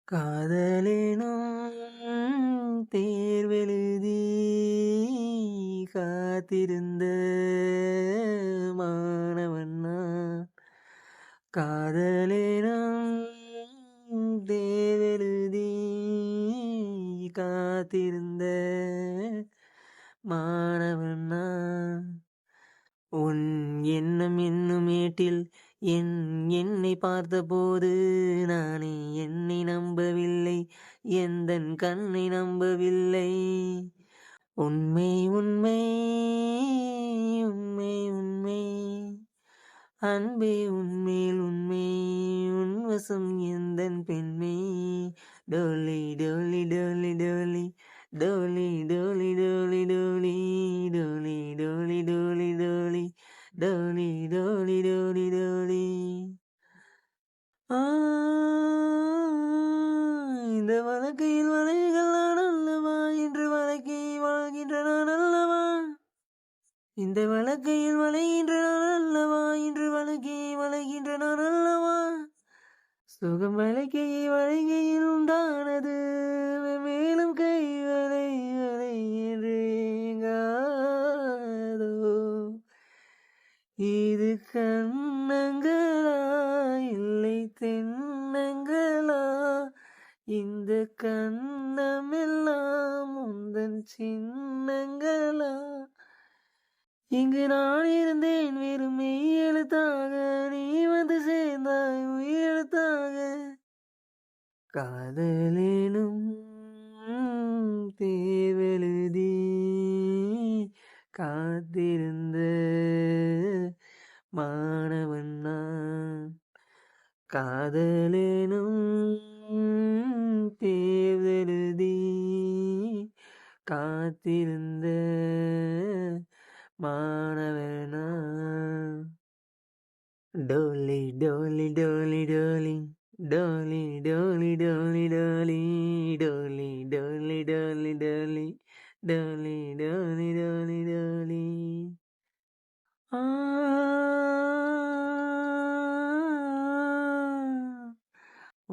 காதலெனும் தேர்வெழுதி காத்திருந்த மாணவன் நான். காதலெனும் தேர்வெழுதி காத்திருந்த மாணவன் நான். உன் எண்ணம் என்னும் ஏட்டில் என்னை பார்த்தபோது நானே என்னை நம்பவில்லை, எந்தன் கண்ணை நம்பவில்லை. உண்மை உண்மை உண்மை உண்மை அன்பே உன்மேல் உண்மை, உன்வசம் எந்தன் பெண்மை. டோலி டோலி டோலி டோலி டோலி டோலி டோலி டோலி டோலி டோலி டோலி டோலி டோலி டோலி டோலி டோலி. இந்த வழக்கையில் வளைகள் நான் அல்லவா, என்று வழக்கை வாழ்கின்ற நான் அல்லவா. இந்த வழக்கையில் வளைகின்ற நான் அல்லவா, என்று வழக்கை வளைகின்ற நான் அல்லவா. சுகம் வழக்கையை வழக்கையில் உண்டானது, மேலும் கை வலை வலை என்று ஏங்காதோ. இது கண்ணங்களா இல்லை தென்னங்களா, இந்த கண்ணமெல்லாம் உந்தன் சின்னங்களா. இங்கு நான் இருந்தேன் வெறும் மெய் எழுத்தாக, நீ வந்து சேர்ந்தாய் உயிரெழுத்தாக. காதலெனும் தேவெழுதி காத்திருந்த மாணவன் நான். காதலெனும் தேவெழுதி காத்திருந்த மாணவன் நான். டோலி டோலி டோலி டோலி டோலி டோலி டோலி டோலி டோலி டோலி டோலி டோலி டோலி டோலி டோலி டோலி.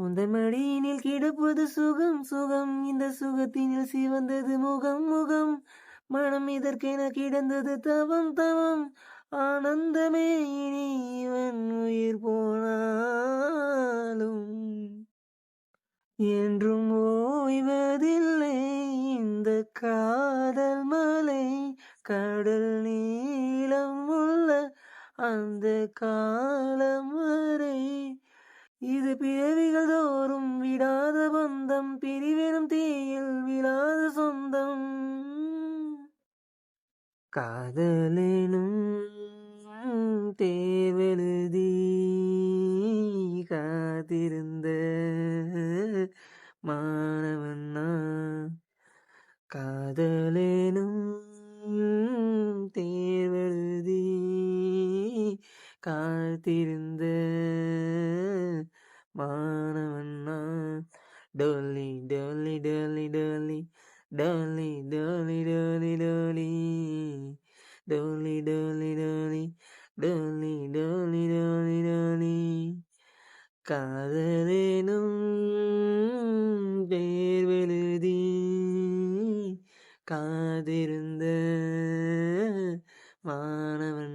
உந்தன் மடியினில் கிடப்பது சுகம் சுகம், இந்த சுகத்தினில் சிவந்தது முகம் முகம். மனம் இதற்கென கிடந்தது தவம் தவம், ஆனந்தமே இனி இவன் உயிர் போனாலும் என்றும் ஓய்வதில்லை இந்த காதல் மலை. கடல் நீளம் உள்ள அந்த காலம் வரை, இது பிறவிகள் தோறும் விடாத பந்தம், பிரிவெனும் தீயில் விழாத சொந்தம். காதலெனும் தேவெழுதி காத்திருந்த மாணவன் நான். காதலெனும் தேவெழுதி காத்திருந்த மாணவன் நான். டோலி டோலி டோலி டோலி டோலி டோலி டோலி டோலி டோலி டோலி டோலி டோலி டோலி டோலி டோலி. காதலெனும் தேர்வெழுதி காத்திருந்த மாணவன்